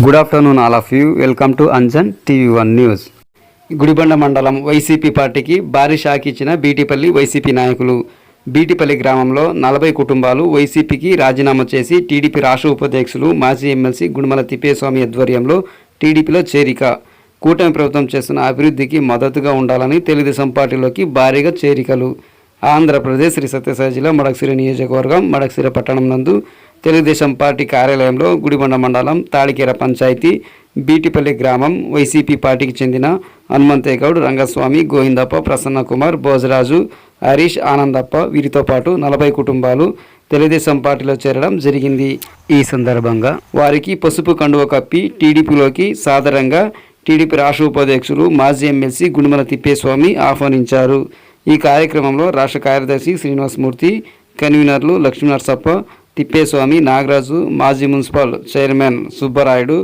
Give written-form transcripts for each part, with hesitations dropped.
Good afternoon all of you. Welcome to Anjan TV1 news. Gudibanda మండలం YCP పార్టీకి భారీ shock ఇచ్చిన బీటీపల్లి వైసీపీ నాయకులు. బీటీపల్లి గ్రామంలో 40 కుటుంబాలు వైసీపీకి రాజీనామా చేసి టీడీపీ రాష్ట్ర ఉపాధ్యక్షులు మాజీ ఎమ్మెల్సీ గుడిమల తిప్పేస్వామి ఆధ్వర్యంలో టీడీపీలో చేరిక. కూటమి ప్రభుత్వం చేస్తున్న అభివృద్ధికి మద్దతుగా ఉండాలని తెలుగుదేశం పార్టీలోకి భారీగా చేరికలు. ఆంధ్రప్రదేశ్ శ్రీ సత్యసాయి జిల్లా మడకశిర నియోజకవర్గం మడకశిర పట్టణం నందు తెలుగుదేశం పార్టీ కార్యాలయంలో గుడిబండ మండలం తాడికేర పంచాయతీ బీటీపల్లి గ్రామం వైసీపీ పార్టీకి చెందిన హనుమంతేగౌడ్, రంగస్వామి, గోవిందప్ప, ప్రసన్న కుమార్, భోజరాజు, హరీష్, ఆనందప్ప వీరితో పాటు 40 కుటుంబాలు తెలుగుదేశం పార్టీలో చేరడం జరిగింది. ఈ సందర్భంగా వారికి పసుపు కండువ కప్పి టీడీపీలోకి సాదరంగా టీడీపీ రాష్ట్ర ఉపాధ్యక్షులు మాజీ ఎమ్మెల్సీ గుడిమల తిప్పేస్వామి ఆహ్వానించారు. ఈ కార్యక్రమంలో రాష్ట్ర కార్యదర్శి శ్రీనివాసమూర్తి, కన్వీనర్లు లక్ష్మీనరసప్ప, తిప్పేస్వామి, నాగరాజు, మాజీ మున్సిపల్ చైర్మన్ సుబ్బరాయుడు,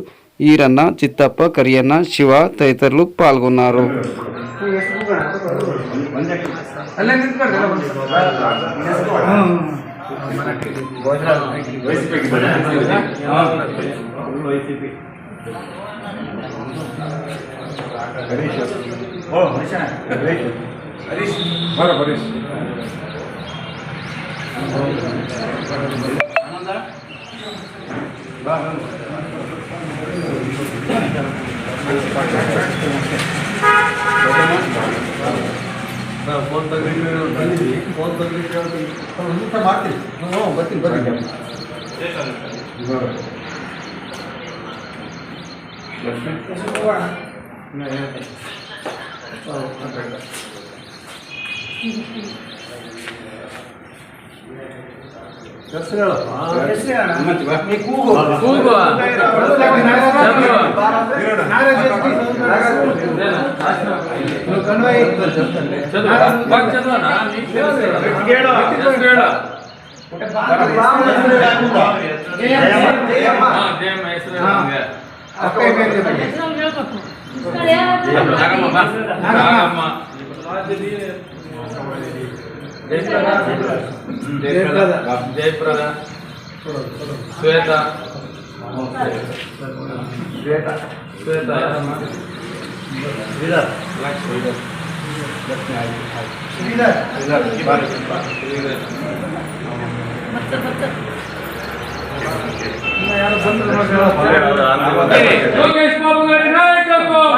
ఈరన్న, చిత్తప్ప, కరియన్న, శివ తదితరులు పాల్గొన్నారు. జయప్రద, శ్వేత, లోకేష్ బాబు గారి నాయకత్వం.